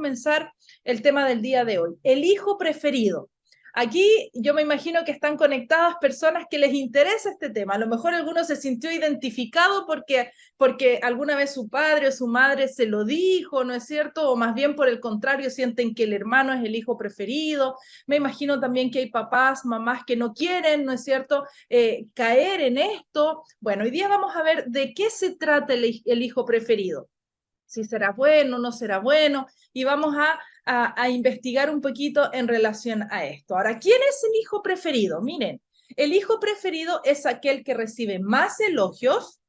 comenzar el tema del día de hoy. El hijo preferido. Aquí yo me imagino que están conectadas personas que les interesa este tema. A lo mejor alguno se sintió identificado porque alguna vez su padre o su madre se lo dijo, ¿no es cierto? O más bien por el contrario, sienten que el hermano es el hijo preferido. Me imagino también que hay papás, mamás que no quieren, ¿no es cierto?, caer en esto. Bueno, hoy día vamos a ver de qué se trata el hijo preferido. Si será bueno, no será bueno, y vamos a investigar un poquito en relación a esto. Ahora, ¿quién es el hijo preferido? Miren, el hijo preferido es aquel que recibe más elogios,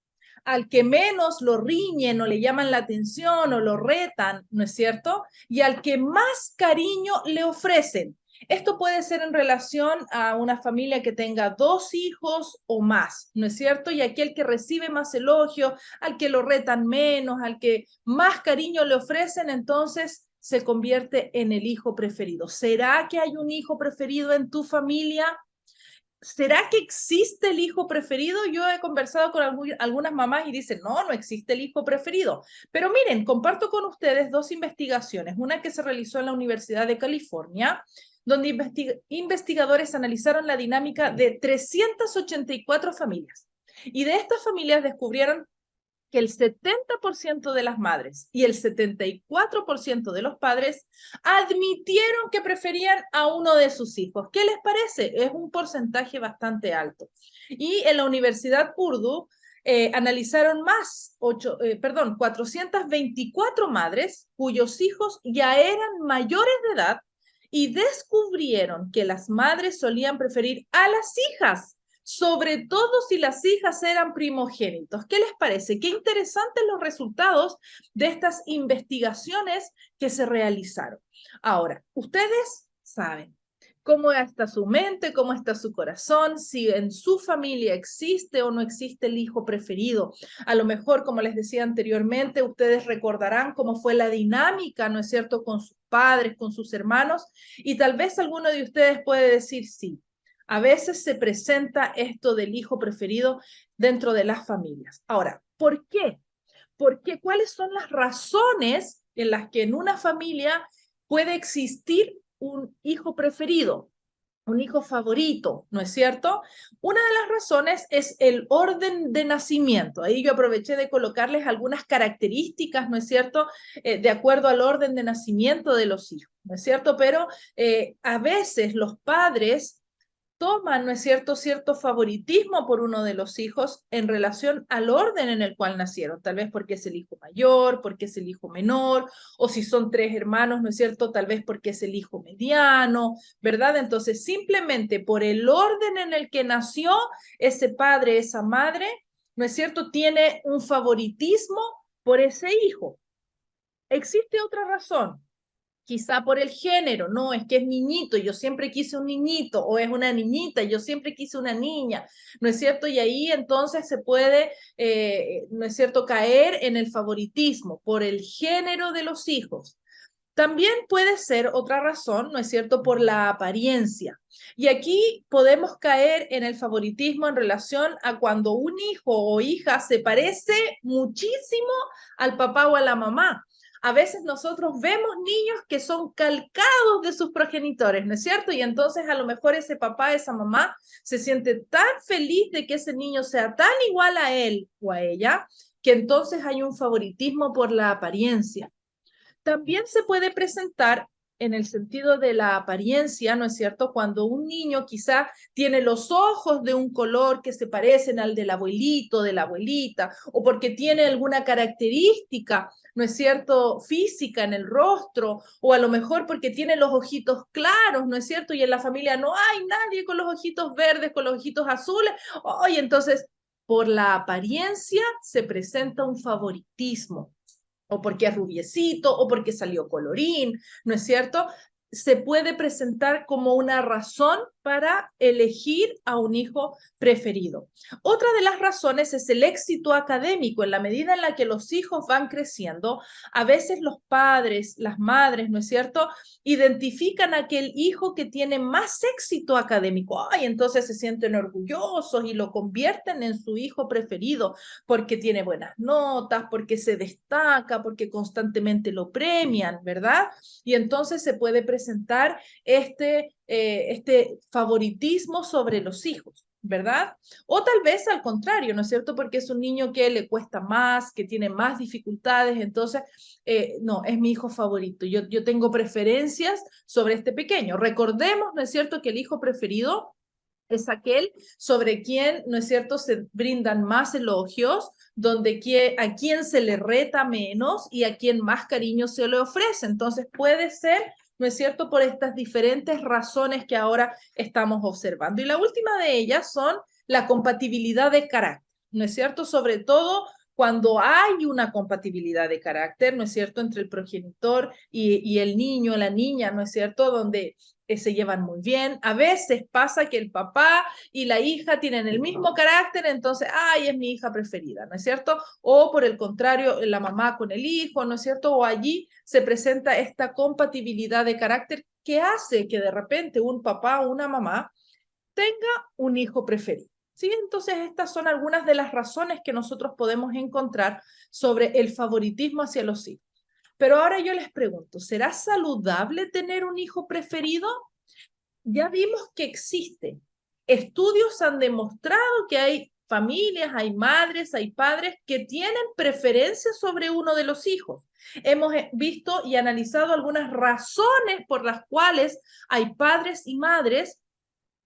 al que menos lo riñen o le llaman la atención o lo retan, ¿no es cierto? Y al que más cariño le ofrecen. Esto puede ser en relación a una familia que tenga 2 hijos o más, ¿no es cierto? Y aquel que recibe más elogio, al que lo retan menos, al que más cariño le ofrecen, entonces se convierte en el hijo preferido. ¿Será que hay un hijo preferido en tu familia? ¿Será que existe el hijo preferido? Yo he conversado con algunas mamás y dicen, no, no existe el hijo preferido. Pero miren, comparto con ustedes 2 investigaciones. Una que se realizó en la Universidad de California, donde investigadores analizaron la dinámica de 384 familias. Y de estas familias descubrieron que el 70% de las madres y el 74% de los padres admitieron que preferían a uno de sus hijos. ¿Qué les parece? Es un porcentaje bastante alto. Y en la Universidad Purdue analizaron 424 madres cuyos hijos ya eran mayores de edad y descubrieron que las madres solían preferir a las hijas, sobre todo si las hijas eran primogénitos. ¿Qué les parece? Qué interesantes los resultados de estas investigaciones que se realizaron. Ahora, ustedes saben cómo está su mente, cómo está su corazón, si en su familia existe o no existe el hijo preferido. A lo mejor, como les decía anteriormente, ustedes recordarán cómo fue la dinámica, ¿no es cierto?, con sus padres, con sus hermanos, y tal vez alguno de ustedes puede decir sí. A veces se presenta esto del hijo preferido dentro de las familias. Ahora, ¿por qué? Porque ¿cuáles son las razones en las que en una familia puede existir un hijo preferido, un hijo favorito, ¿no es cierto? Una de las razones es el orden de nacimiento. Ahí yo aproveché de colocarles algunas características, ¿no es cierto?, de acuerdo al orden de nacimiento de los hijos, ¿no es cierto? Pero a veces los padres toman, ¿no es cierto?, cierto favoritismo por uno de los hijos en relación al orden en el cual nacieron, tal vez porque es el hijo mayor, porque es el hijo menor, o si son 3 hermanos, ¿no es cierto?, tal vez porque es el hijo mediano, ¿verdad? Entonces, simplemente por el orden en el que nació ese padre, esa madre, ¿no es cierto?, tiene un favoritismo por ese hijo. ¿Existe otra razón? Quizá por el género, no, es que es niñito, yo siempre quise un niñito, o es una niñita, yo siempre quise una niña, ¿no es cierto? Y ahí entonces se puede, ¿no es cierto?, caer en el favoritismo por el género de los hijos. También puede ser otra razón, ¿no es cierto?, por la apariencia. Y aquí podemos caer en el favoritismo en relación a cuando un hijo o hija se parece muchísimo al papá o a la mamá. A veces nosotros vemos niños que son calcados de sus progenitores, ¿no es cierto? Y entonces a lo mejor ese papá, esa mamá, se siente tan feliz de que ese niño sea tan igual a él o a ella, que entonces hay un favoritismo por la apariencia. También se puede presentar en el sentido de la apariencia, ¿no es cierto? Cuando un niño quizá tiene los ojos de un color que se parecen al del abuelito, de la abuelita, o porque tiene alguna característica, ¿no es cierto?, física en el rostro, o a lo mejor porque tiene los ojitos claros, ¿no es cierto? Y en la familia no hay nadie con los ojitos verdes, con los ojitos azules. Oye, entonces, por la apariencia se presenta un favoritismo, o porque es rubiecito, o porque salió colorín, ¿no es cierto? Se puede presentar como una razón para elegir a un hijo preferido. Otra de las razones es el éxito académico. En la medida en la que los hijos van creciendo, a veces los padres, las madres, ¿no es cierto?, identifican a aquel hijo que tiene más éxito académico. Ay, entonces se sienten orgullosos y lo convierten en su hijo preferido porque tiene buenas notas, porque se destaca, porque constantemente lo premian, ¿verdad? Y entonces se puede presentar este favoritismo sobre los hijos, ¿verdad? O tal vez al contrario, ¿no es cierto? Porque es un niño que le cuesta más, que tiene más dificultades, entonces, no, es mi hijo favorito. Yo tengo preferencias sobre este pequeño. Recordemos, ¿no es cierto?, que el hijo preferido es aquel sobre quien, ¿no es cierto?, se brindan más elogios, a quien se le reta menos y a quien más cariño se le ofrece. Entonces puede ser, ¿no es cierto?, por estas diferentes razones que ahora estamos observando. Y la última de ellas son la compatibilidad de carácter, ¿no es cierto? Sobre todo cuando hay una compatibilidad de carácter, ¿no es cierto?, entre el progenitor y el niño, la niña, ¿no es cierto?, donde se llevan muy bien. A veces pasa que el papá y la hija tienen el mismo carácter, entonces, ay, es mi hija preferida, ¿no es cierto? O por el contrario, la mamá con el hijo, ¿no es cierto? O allí se presenta esta compatibilidad de carácter que hace que de repente un papá o una mamá tenga un hijo preferido. ¿Sí? Entonces, estas son algunas de las razones que nosotros podemos encontrar sobre el favoritismo hacia los hijos. Pero ahora yo les pregunto, ¿será saludable tener un hijo preferido? Ya vimos que existe. Estudios han demostrado que hay familias, hay madres, hay padres que tienen preferencia sobre uno de los hijos. Hemos visto y analizado algunas razones por las cuales hay padres y madres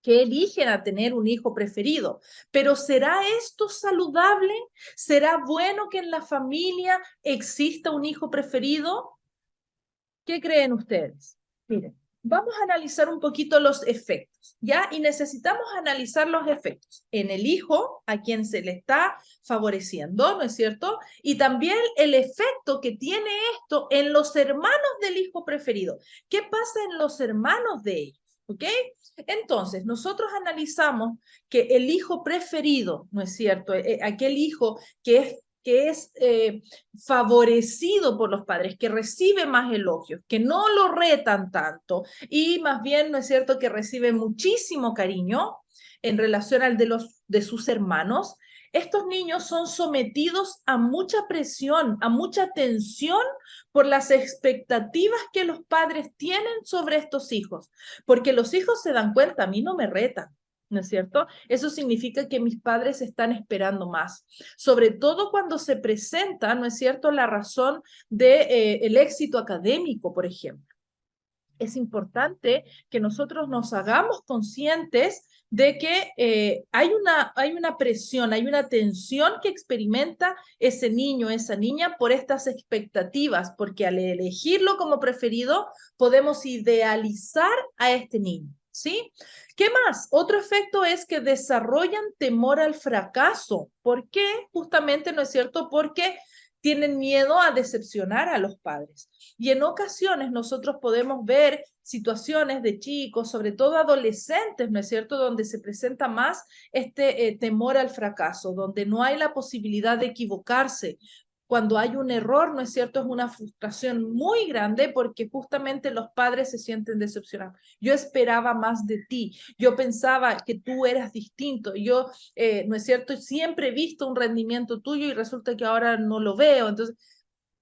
que eligen a tener un hijo preferido. Pero ¿será esto saludable? ¿Será bueno que en la familia exista un hijo preferido? ¿Qué creen ustedes? Miren, vamos a analizar un poquito los efectos, ¿ya? Y necesitamos analizar los efectos en el hijo a quien se le está favoreciendo, ¿no es cierto? Y también el efecto que tiene esto en los hermanos del hijo preferido. ¿Qué pasa en los hermanos de ellos? ¿Ok? Entonces, nosotros analizamos que el hijo preferido, ¿no es cierto? Aquel hijo que es favorecido por los padres, que recibe más elogios, que no lo retan tanto y más bien, ¿no es cierto?, que recibe muchísimo cariño en relación al de sus hermanos. Estos niños son sometidos a mucha presión, a mucha tensión por las expectativas que los padres tienen sobre estos hijos, porque los hijos se dan cuenta, a mí no me retan, ¿no es cierto? Eso significa que mis padres están esperando más, sobre todo cuando se presenta, ¿no es cierto?, la razón de el éxito académico, por ejemplo. Es importante que nosotros nos hagamos conscientes de que hay una presión, hay una tensión que experimenta ese niño, esa niña por estas expectativas, porque al elegirlo como preferido podemos idealizar a este niño, ¿sí? ¿Qué más? Otro efecto es que desarrollan temor al fracaso. ¿Por qué? Justamente, ¿no es cierto? Porque tienen miedo a decepcionar a los padres. Y en ocasiones nosotros podemos ver situaciones de chicos, sobre todo adolescentes, ¿no es cierto?, donde se presenta más este temor al fracaso, donde no hay la posibilidad de equivocarse. Cuando hay un error, ¿no es cierto?, es una frustración muy grande porque justamente los padres se sienten decepcionados. Yo esperaba más de ti, yo pensaba que tú eras distinto, yo, ¿no es cierto?, siempre he visto un rendimiento tuyo y resulta que ahora no lo veo. Entonces,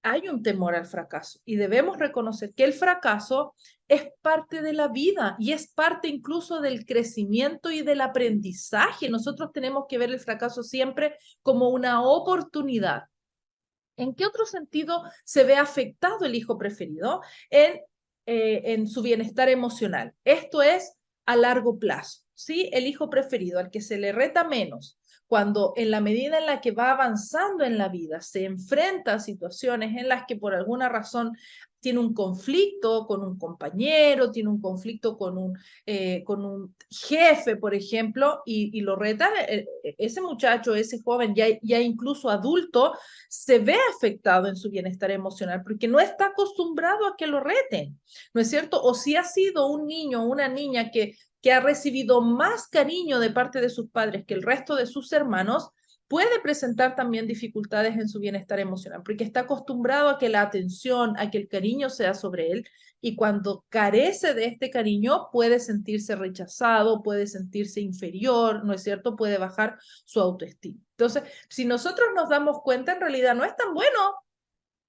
hay un temor al fracaso y debemos reconocer que el fracaso es parte de la vida y es parte incluso del crecimiento y del aprendizaje. Nosotros tenemos que ver el fracaso siempre como una oportunidad. ¿En qué otro sentido se ve afectado el hijo preferido? En su bienestar emocional. Esto es a largo plazo, ¿sí? El hijo preferido, al que se le reta menos, cuando en la medida en la que va avanzando en la vida se enfrenta a situaciones en las que por alguna razón tiene un conflicto con un compañero, tiene un conflicto con un jefe, por ejemplo, y lo reta, ese muchacho, ese joven, ya incluso adulto, se ve afectado en su bienestar emocional porque no está acostumbrado a que lo reten, ¿no es cierto? O si ha sido un niño o una niña que que ha recibido más cariño de parte de sus padres que el resto de sus hermanos, puede presentar también dificultades en su bienestar emocional, porque está acostumbrado a que la atención, a que el cariño sea sobre él, y cuando carece de este cariño puede sentirse rechazado, puede sentirse inferior, ¿no es cierto? Puede bajar su autoestima. Entonces, si nosotros nos damos cuenta, en realidad no es tan bueno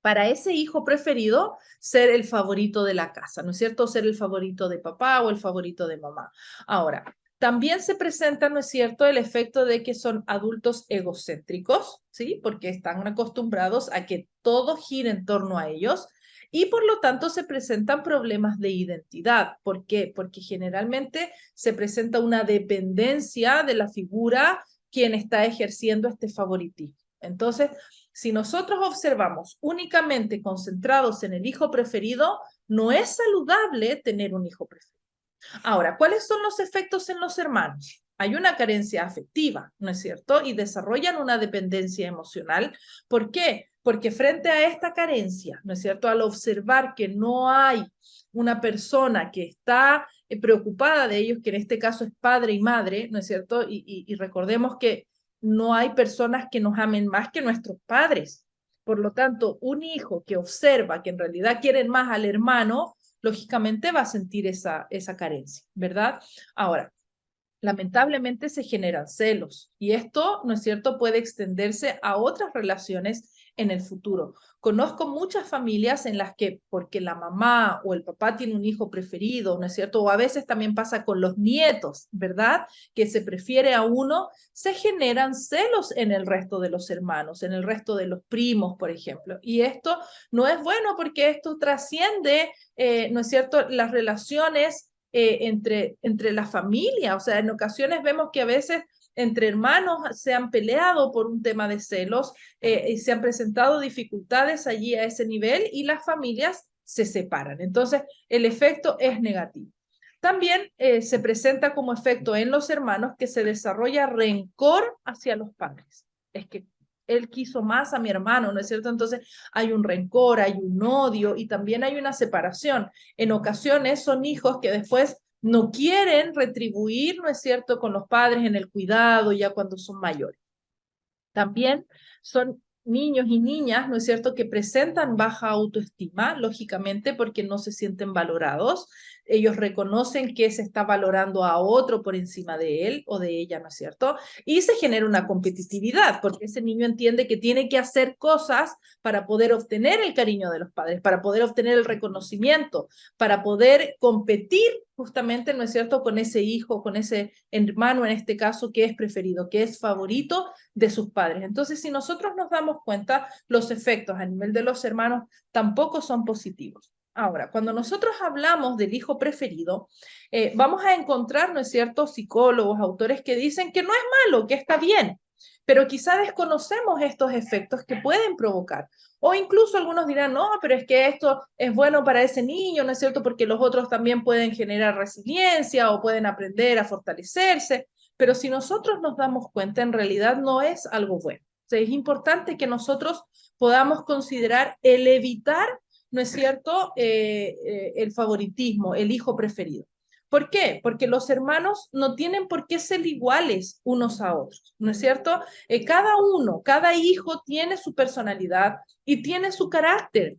para ese hijo preferido ser el favorito de la casa, ¿no es cierto? Ser el favorito de papá o el favorito de mamá. Ahora, también se presenta, ¿no es cierto?, el efecto de que son adultos egocéntricos, ¿sí? Porque están acostumbrados a que todo gire en torno a ellos y por lo tanto se presentan problemas de identidad. ¿Por qué? Porque generalmente se presenta una dependencia de la figura quien está ejerciendo este favoritismo. Entonces, si nosotros observamos únicamente concentrados en el hijo preferido, no es saludable tener un hijo preferido. Ahora, ¿cuáles son los efectos en los hermanos? Hay una carencia afectiva, ¿no es cierto? Y desarrollan una dependencia emocional. ¿Por qué? Porque frente a esta carencia, ¿no es cierto? Al observar que no hay una persona que está preocupada de ellos, que en este caso es padre y madre, ¿no es cierto? Y recordemos que no hay personas que nos amen más que nuestros padres. Por lo tanto, un hijo que observa que en realidad quieren más al hermano, lógicamente va a sentir esa carencia, ¿verdad? Ahora, lamentablemente se generan celos y esto, ¿no es cierto?, puede extenderse a otras relaciones en el futuro. Conozco muchas familias en las que, porque la mamá o el papá tiene un hijo preferido, ¿no es cierto? O a veces también pasa con los nietos, ¿verdad? Que se prefiere a uno, se generan celos en el resto de los hermanos, en el resto de los primos, por ejemplo. Y esto no es bueno porque esto trasciende, ¿no es cierto?, las relaciones entre la familia. O sea, en ocasiones vemos que a veces entre hermanos se han peleado por un tema de celos y se han presentado dificultades allí a ese nivel y las familias se separan. Entonces, el efecto es negativo. También se presenta como efecto en los hermanos que se desarrolla rencor hacia los padres. Es que él quiso más a mi hermano, ¿no es cierto? Entonces hay un rencor, hay un odio y también hay una separación. En ocasiones son hijos que después no quieren retribuir, ¿no es cierto?, con los padres en el cuidado ya cuando son mayores. También son niños y niñas, ¿no es cierto?, que presentan baja autoestima, lógicamente, porque no se sienten valorados. Ellos reconocen que se está valorando a otro por encima de él o de ella, ¿no es cierto? Y se genera una competitividad, porque ese niño entiende que tiene que hacer cosas para poder obtener el cariño de los padres, para poder obtener el reconocimiento, para poder competir justamente, ¿no es cierto?, con ese hijo, con ese hermano en este caso que es preferido, que es favorito de sus padres. Entonces, si nosotros nos damos cuenta, los efectos a nivel de los hermanos tampoco son positivos. Ahora, cuando nosotros hablamos del hijo preferido, vamos a encontrar, ¿no es cierto?, psicólogos, autores que dicen que no es malo, que está bien, pero quizá desconocemos estos efectos que pueden provocar. O incluso algunos dirán, no, pero es que esto es bueno para ese niño, ¿no es cierto?, porque los otros también pueden generar resiliencia o pueden aprender a fortalecerse. Pero si nosotros nos damos cuenta, en realidad no es algo bueno. O sea, es importante que nosotros podamos considerar el evitar, ¿no es cierto?, el favoritismo, el hijo preferido. ¿Por qué? Porque los hermanos no tienen por qué ser iguales unos a otros, ¿no es cierto? Cada uno, cada hijo tiene su personalidad y tiene su carácter.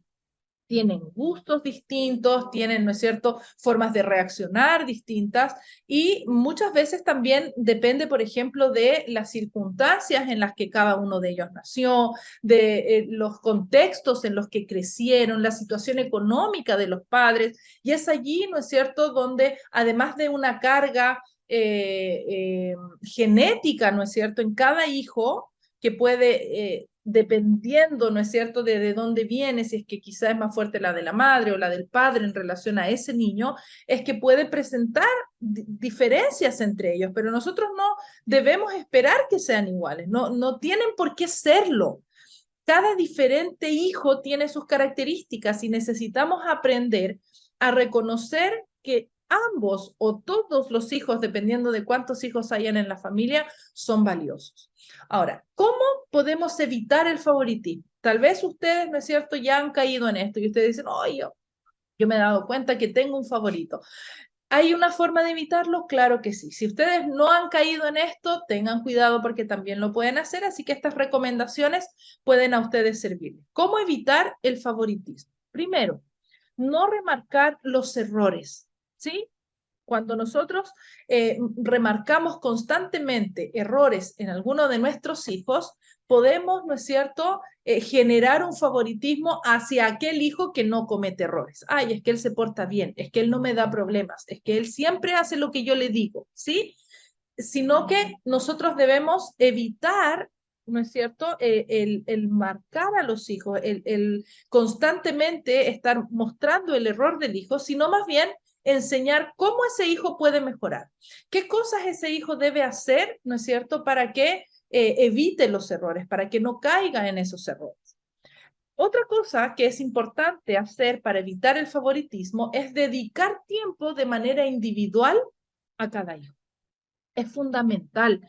Tienen gustos distintos, tienen, ¿no es cierto?, formas de reaccionar distintas y muchas veces también depende, por ejemplo, de las circunstancias en las que cada uno de ellos nació, de los contextos en los que crecieron, la situación económica de los padres y es allí, ¿no es cierto?, donde además de una carga genética, ¿no es cierto?, en cada hijo que puede dependiendo, ¿no es cierto?, de dónde viene, si es que quizá es más fuerte la de la madre o la del padre en relación a ese niño, es que puede presentar diferencias entre ellos, pero nosotros no debemos esperar que sean iguales, no tienen por qué serlo. Cada diferente hijo tiene sus características y necesitamos aprender a reconocer que ambos o todos los hijos, dependiendo de cuántos hijos hayan en la familia, son valiosos. Ahora, ¿cómo podemos evitar el favoritismo? Tal vez ustedes, ¿no es cierto?, ya han caído en esto y ustedes dicen, oh, yo me he dado cuenta que tengo un favorito. ¿Hay una forma de evitarlo? Claro que sí. Si ustedes no han caído en esto, tengan cuidado porque también lo pueden hacer, así que estas recomendaciones pueden a ustedes servir. ¿Cómo evitar el favoritismo? Primero, no remarcar los errores, ¿sí? Cuando nosotros remarcamos constantemente errores en alguno de nuestros hijos, podemos, ¿no es cierto?, generar un favoritismo hacia aquel hijo que no comete errores. Ay, es que él se porta bien, es que él no me da problemas, es que él siempre hace lo que yo le digo, ¿sí? Sino que nosotros debemos evitar, ¿no es cierto?, el marcar a los hijos, el constantemente estar mostrando el error del hijo, sino más bien enseñar cómo ese hijo puede mejorar, qué cosas ese hijo debe hacer, ¿no es cierto?, para que evite los errores, para que no caiga en esos errores. Otra cosa que es importante hacer para evitar el favoritismo es dedicar tiempo de manera individual a cada hijo. Es fundamental.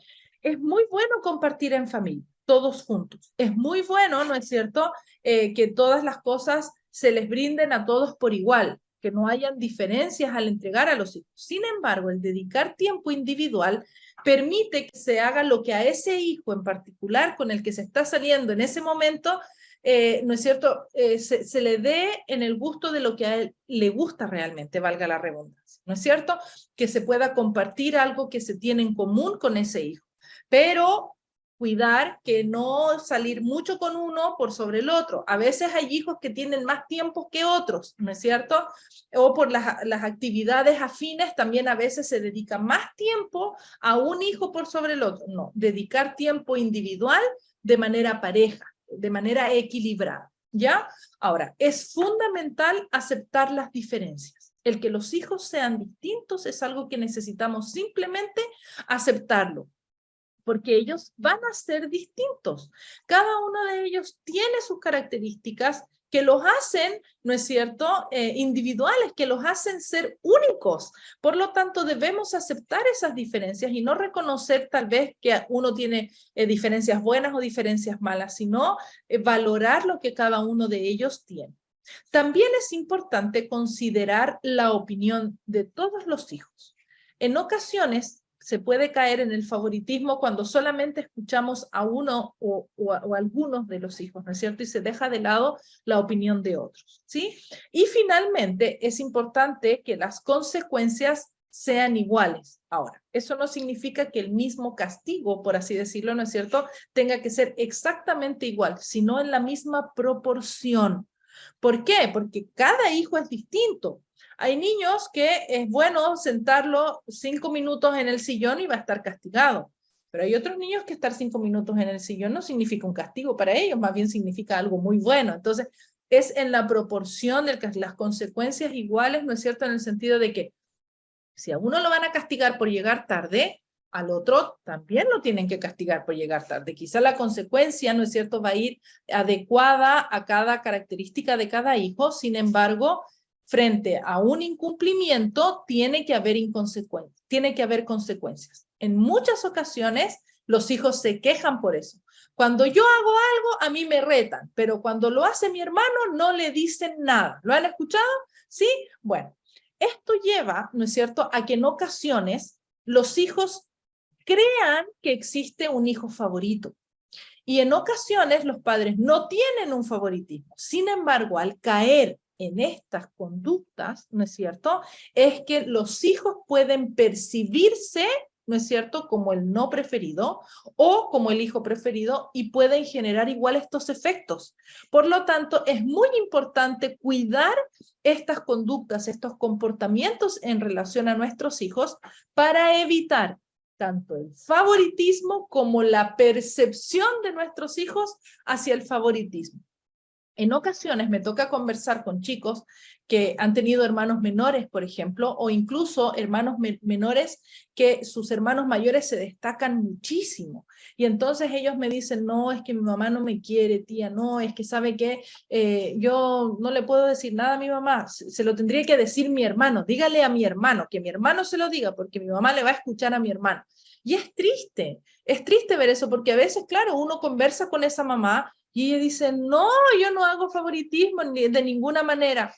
Es muy bueno compartir en familia, todos juntos. Es muy bueno, ¿no es cierto?, que todas las cosas se les brinden a todos por igual, que no hayan diferencias al entregar a los hijos. Sin embargo, el dedicar tiempo individual permite que se haga lo que a ese hijo en particular con el que se está saliendo en ese momento, ¿no es cierto?, se le dé en el gusto de lo que a él le gusta realmente, valga la redundancia, ¿no es cierto?, que se pueda compartir algo que se tiene en común con ese hijo, pero cuidar que no salir mucho con uno por sobre el otro. A veces hay hijos que tienen más tiempo que otros, ¿no es cierto? O por las actividades afines también a veces se dedica más tiempo a un hijo por sobre el otro. No, dedicar tiempo individual de manera pareja, de manera equilibrada, ¿ya? Ahora, es fundamental aceptar las diferencias. El que los hijos sean distintos es algo que necesitamos simplemente aceptarlo, porque ellos van a ser distintos. Cada uno de ellos tiene sus características que los hacen, ¿no es cierto?, individuales, que los hacen ser únicos. Por lo tanto, debemos aceptar esas diferencias y no reconocer tal vez que uno tiene diferencias buenas o diferencias malas, sino valorar lo que cada uno de ellos tiene. También es importante considerar la opinión de todos los hijos. En ocasiones se puede caer en el favoritismo cuando solamente escuchamos a uno o algunos de los hijos, ¿no es cierto? Y se deja de lado la opinión de otros, ¿sí? Y finalmente es importante que las consecuencias sean iguales. Ahora, eso no significa que el mismo castigo, por así decirlo, ¿no es cierto?, tenga que ser exactamente igual, sino en la misma proporción. ¿Por qué? Porque cada hijo es distinto. Hay niños que es bueno sentarlo 5 minutos en el sillón y va a estar castigado. Pero hay otros niños que estar 5 minutos en el sillón no significa un castigo para ellos, más bien significa algo muy bueno. Entonces, es en la proporción de las consecuencias iguales, ¿no es cierto?, en el sentido de que si a uno lo van a castigar por llegar tarde, al otro también lo tienen que castigar por llegar tarde. Quizá la consecuencia, ¿no es cierto?, va a ir adecuada a cada característica de cada hijo. Sin embargo, frente a un incumplimiento, tiene que haber consecuencias. En muchas ocasiones, los hijos se quejan por eso. Cuando yo hago algo, a mí me retan, pero cuando lo hace mi hermano, no le dicen nada. ¿Lo han escuchado? ¿Sí? Bueno, esto lleva, ¿no es cierto?, a que en ocasiones los hijos crean que existe un hijo favorito. Y en ocasiones los padres no tienen un favoritismo. Sin embargo, al caer en estas conductas, ¿no es cierto?, es que los hijos pueden percibirse, ¿no es cierto?, como el no preferido o como el hijo preferido y pueden generar igual estos efectos. Por lo tanto, es muy importante cuidar estas conductas, estos comportamientos en relación a nuestros hijos para evitar tanto el favoritismo como la percepción de nuestros hijos hacia el favoritismo. En ocasiones me toca conversar con chicos que han tenido hermanos menores, por ejemplo, o incluso hermanos menores que sus hermanos mayores se destacan muchísimo. Y entonces ellos me dicen, no, es que mi mamá no me quiere, tía, no, es que sabe que yo no le puedo decir nada a mi mamá, se lo tendría que decir mi hermano, dígale a mi hermano, que mi hermano se lo diga, porque mi mamá le va a escuchar a mi hermano. Y es triste ver eso, porque a veces, claro, uno conversa con esa mamá y ella dice, no, yo no hago favoritismo de ninguna manera.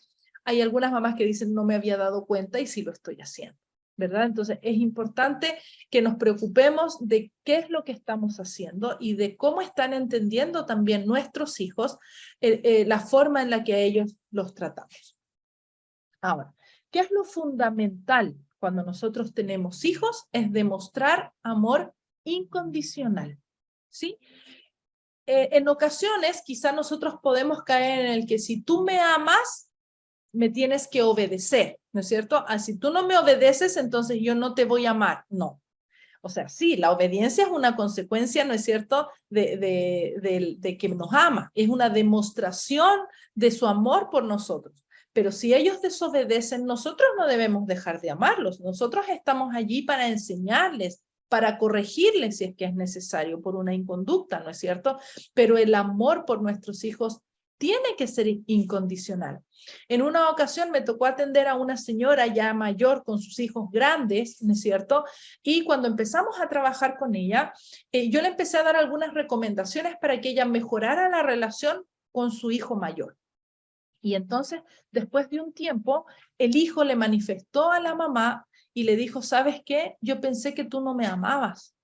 hay algunas mamás que dicen no me había dado cuenta y sí lo estoy haciendo, ¿verdad? Entonces es importante que nos preocupemos de qué es lo que estamos haciendo y de cómo están entendiendo también nuestros hijos la forma en la que a ellos los tratamos. Ahora, ¿qué es lo fundamental cuando nosotros tenemos hijos? Es demostrar amor incondicional, ¿sí? En ocasiones quizá nosotros podemos caer en el que si tú me amas, me tienes que obedecer, ¿no es cierto? Si tú no me obedeces, entonces yo no te voy a amar. No. O sea, sí, la obediencia es una consecuencia, ¿no es cierto?, de que nos ama. Es una demostración de su amor por nosotros. Pero si ellos desobedecen, nosotros no debemos dejar de amarlos. Nosotros estamos allí para enseñarles, para corregirles si es que es necesario por una inconducta, ¿no es cierto? Pero el amor por nuestros hijos tiene que ser incondicional. En una ocasión me tocó atender a una señora ya mayor con sus hijos grandes, ¿no es cierto? Y cuando empezamos a trabajar con ella, yo le empecé a dar algunas recomendaciones para que ella mejorara la relación con su hijo mayor. Y entonces, después de un tiempo, el hijo le manifestó a la mamá y le dijo, ¿sabes qué? Yo pensé que tú no me amabas,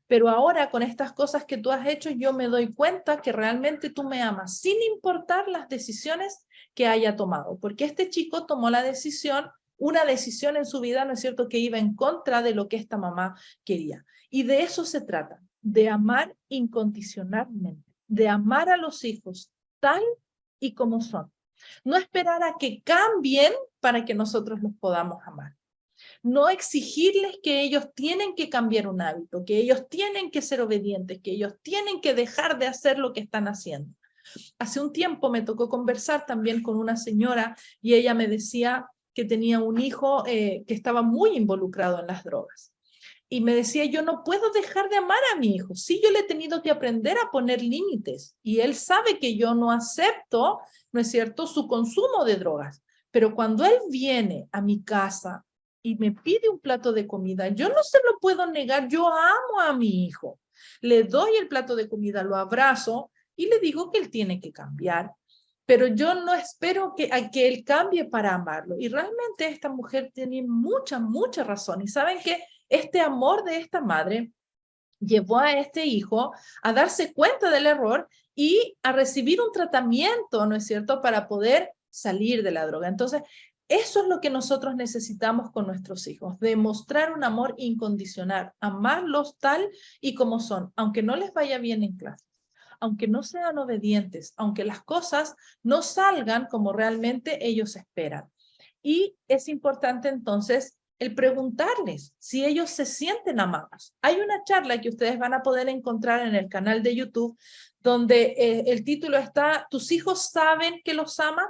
pero ahora con estas cosas que tú has hecho, yo me doy cuenta que realmente tú me amas, sin importar las decisiones que haya tomado, porque este chico tomó la decisión, una decisión en su vida, ¿no es cierto?, que iba en contra de lo que esta mamá quería. Y de eso se trata, de amar incondicionalmente, de amar a los hijos tal y como son. No esperar a que cambien para que nosotros los podamos amar. No exigirles que ellos tienen que cambiar un hábito, que ellos tienen que ser obedientes, que ellos tienen que dejar de hacer lo que están haciendo. Hace un tiempo me tocó conversar también con una señora y ella me decía que tenía un hijo que estaba muy involucrado en las drogas. Y me decía, yo no puedo dejar de amar a mi hijo. Sí, yo le he tenido que aprender a poner límites. Y él sabe que yo no acepto, ¿no es cierto?, su consumo de drogas. Pero cuando él viene a mi casa y me pide un plato de comida, yo no se lo puedo negar. Yo amo a mi hijo. Le doy el plato de comida, lo abrazo y le digo que él tiene que cambiar. Pero yo no espero a que él cambie para amarlo. Y realmente esta mujer tiene mucha razón. ¿Y saben qué? Este amor de esta madre llevó a este hijo a darse cuenta del error y a recibir un tratamiento, ¿no es cierto?, para poder salir de la droga. Entonces, eso es lo que nosotros necesitamos con nuestros hijos, demostrar un amor incondicional, amarlos tal y como son, aunque no les vaya bien en clase, aunque no sean obedientes, aunque las cosas no salgan como realmente ellos esperan. Y es importante entonces el preguntarles si ellos se sienten amados. Hay una charla que ustedes van a poder encontrar en el canal de YouTube donde el título está, ¿tus hijos saben que los amas?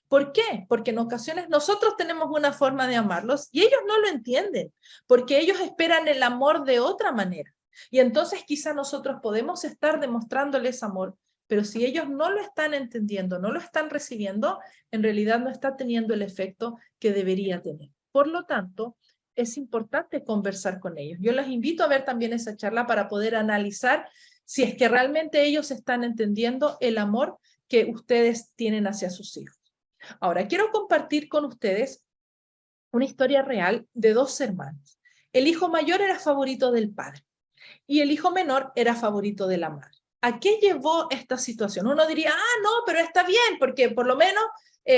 ¿Por qué? Porque en ocasiones nosotros tenemos una forma de amarlos y ellos no lo entienden, porque ellos esperan el amor de otra manera. Y entonces quizá nosotros podemos estar demostrándoles amor, pero si ellos no lo están entendiendo, no lo están recibiendo, en realidad no está teniendo el efecto que debería tener. Por lo tanto, es importante conversar con ellos. Yo les invito a ver también esa charla para poder analizar si es que realmente ellos están entendiendo el amor que ustedes tienen hacia sus hijos. Ahora, quiero compartir con ustedes una historia real de dos hermanos. El hijo mayor era favorito del padre y el hijo menor era favorito de la madre. ¿A qué llevó esta situación? Uno diría, no, pero está bien, porque por lo menos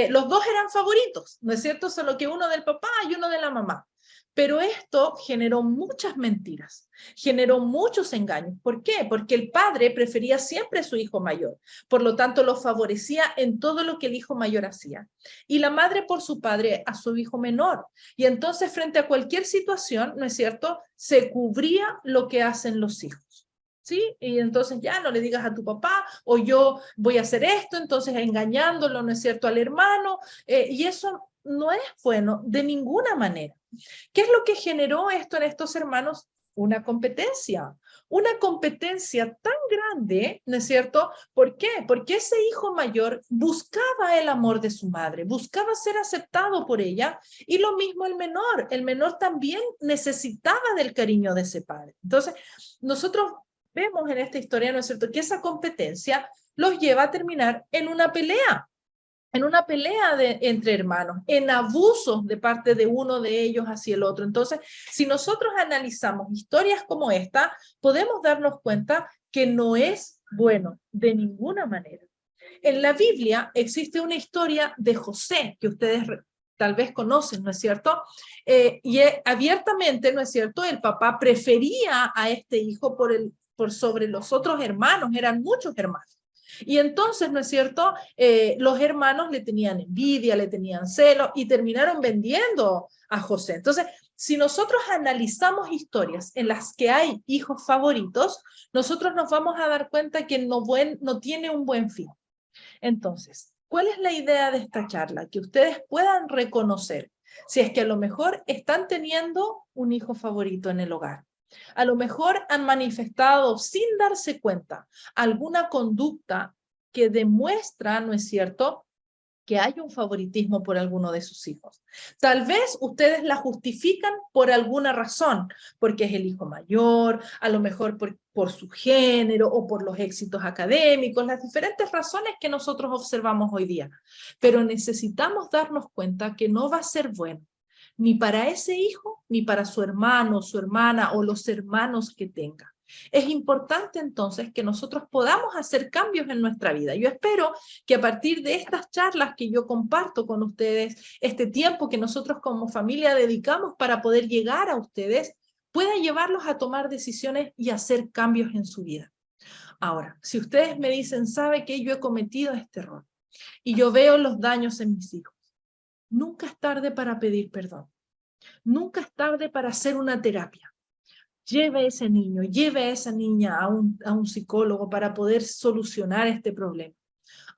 los dos eran favoritos, ¿no es cierto? Solo que uno del papá y uno de la mamá. Pero esto generó muchas mentiras, generó muchos engaños. ¿Por qué? Porque el padre prefería siempre a su hijo mayor, por lo tanto lo favorecía en todo lo que el hijo mayor hacía. Y la madre por su padre a su hijo menor. Y entonces frente a cualquier situación, ¿no es cierto?, se cubría lo que hacen los hijos. ¿Sí? Y entonces ya no le digas a tu papá, o yo voy a hacer esto, entonces engañándolo, ¿no es cierto?, al hermano, y eso no es bueno de ninguna manera. ¿Qué es lo que generó esto en estos hermanos? Una competencia tan grande, ¿no es cierto? ¿Por qué? Porque ese hijo mayor buscaba el amor de su madre, buscaba ser aceptado por ella, y lo mismo el menor también necesitaba del cariño de ese padre. Entonces, nosotros vemos en esta historia, ¿no es cierto?, que esa competencia los lleva a terminar en una pelea. en una pelea entre hermanos, en abusos de parte de uno de ellos hacia el otro. Entonces, si nosotros analizamos historias como esta, podemos darnos cuenta que no es bueno de ninguna manera. En la Biblia existe una historia de José que ustedes tal vez conocen, ¿no es cierto? Abiertamente, ¿no es cierto? El papá prefería a este hijo por sobre los otros hermanos, eran muchos hermanos. Y entonces, ¿no es cierto? Los hermanos le tenían envidia, le tenían celo y terminaron vendiendo a José. Entonces, si nosotros analizamos historias en las que hay hijos favoritos, nosotros nos vamos a dar cuenta que no tiene un buen fin. Entonces, ¿cuál es la idea de esta charla? Que ustedes puedan reconocer si es que a lo mejor están teniendo un hijo favorito en el hogar. A lo mejor han manifestado sin darse cuenta alguna conducta que demuestra, ¿no es cierto?, que hay un favoritismo por alguno de sus hijos. Tal vez ustedes la justifican por alguna razón, porque es el hijo mayor, a lo mejor por su género o por los éxitos académicos, las diferentes razones que nosotros observamos hoy día. Pero necesitamos darnos cuenta que no va a ser bueno, ni para ese hijo, ni para su hermano, su hermana o los hermanos que tenga. Es importante entonces que nosotros podamos hacer cambios en nuestra vida. Yo espero que a partir de estas charlas que yo comparto con ustedes, este tiempo que nosotros como familia dedicamos para poder llegar a ustedes, pueda llevarlos a tomar decisiones y hacer cambios en su vida. Ahora, si ustedes me dicen, ¿sabe que yo he cometido este error? Y yo veo los daños en mis hijos. Nunca es tarde para pedir perdón. Nunca es tarde para hacer una terapia. Lleve a ese niño, lleve a esa niña a un psicólogo para poder solucionar este problema.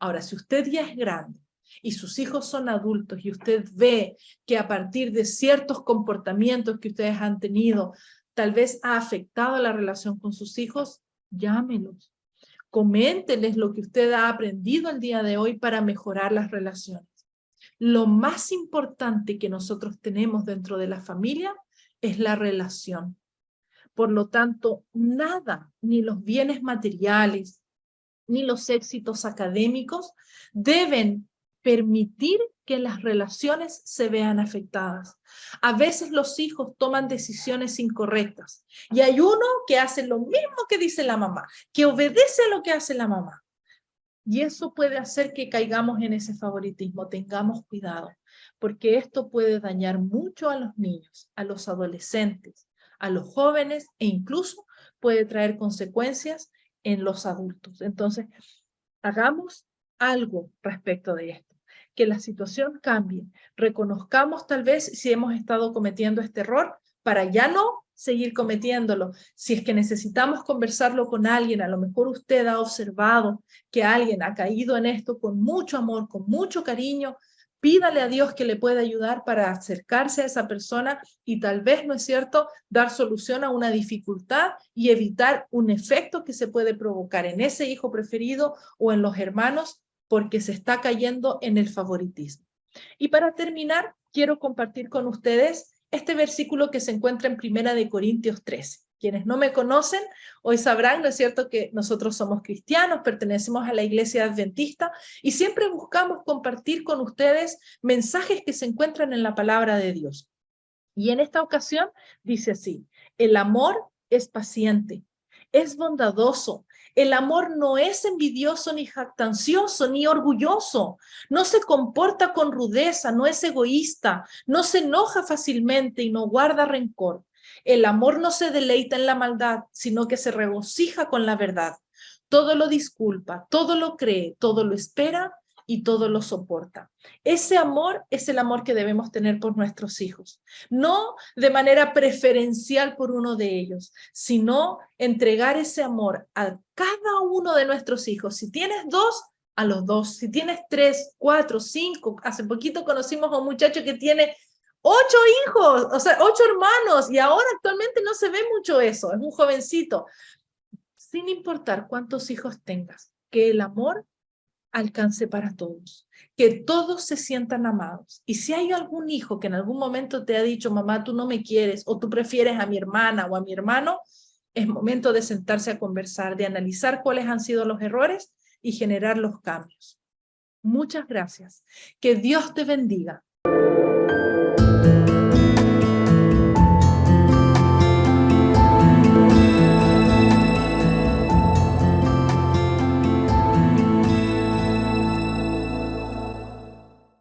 Ahora, si usted ya es grande y sus hijos son adultos y usted ve que a partir de ciertos comportamientos que ustedes han tenido, tal vez ha afectado la relación con sus hijos, llámelos. Coménteles lo que usted ha aprendido el día de hoy para mejorar las relaciones. Lo más importante que nosotros tenemos dentro de la familia es la relación. Por lo tanto, nada, ni los bienes materiales, ni los éxitos académicos deben permitir que las relaciones se vean afectadas. A veces los hijos toman decisiones incorrectas y hay uno que hace lo mismo que dice la mamá, que obedece a lo que hace la mamá. Y eso puede hacer que caigamos en ese favoritismo. Tengamos cuidado, porque esto puede dañar mucho a los niños, a los adolescentes, a los jóvenes e incluso puede traer consecuencias en los adultos. Entonces, hagamos algo respecto de esto, que la situación cambie, reconozcamos tal vez si hemos estado cometiendo este error para ya no seguir cometiéndolo. Si es que necesitamos conversarlo con alguien, a lo mejor usted ha observado que alguien ha caído en esto con mucho amor, con mucho cariño, pídale a Dios que le pueda ayudar para acercarse a esa persona y tal vez, ¿no es cierto?, dar solución a una dificultad y evitar un efecto que se puede provocar en ese hijo preferido o en los hermanos porque se está cayendo en el favoritismo. Y para terminar, quiero compartir con ustedes este versículo que se encuentra en 1 Corintios 13. Quienes no me conocen, hoy sabrán, ¿no es cierto?, que nosotros somos cristianos, pertenecemos a la iglesia adventista y siempre buscamos compartir con ustedes mensajes que se encuentran en la palabra de Dios. Y en esta ocasión dice así: el amor es paciente, es bondadoso. El amor no es envidioso, ni jactancioso, ni orgulloso. No se comporta con rudeza, no es egoísta, no se enoja fácilmente y no guarda rencor. El amor no se deleita en la maldad, sino que se regocija con la verdad. Todo lo disculpa, todo lo cree, todo lo espera y todo lo soporta. Ese amor es el amor que debemos tener por nuestros hijos. No de manera preferencial por uno de ellos, sino entregar ese amor a cada uno de nuestros hijos. Si tienes dos, a los dos. Si tienes 3, 4, 5, hace poquito conocimos a un muchacho que tiene 8 hijos, o sea, 8 hermanos, y ahora actualmente no se ve mucho eso, es un jovencito. Sin importar cuántos hijos tengas, que el amor alcance para todos, que todos se sientan amados. Y si hay algún hijo que en algún momento te ha dicho, mamá, tú no me quieres, o tú prefieres a mi hermana o a mi hermano, es momento de sentarse a conversar, de analizar cuáles han sido los errores y generar los cambios. Muchas gracias. Que Dios te bendiga.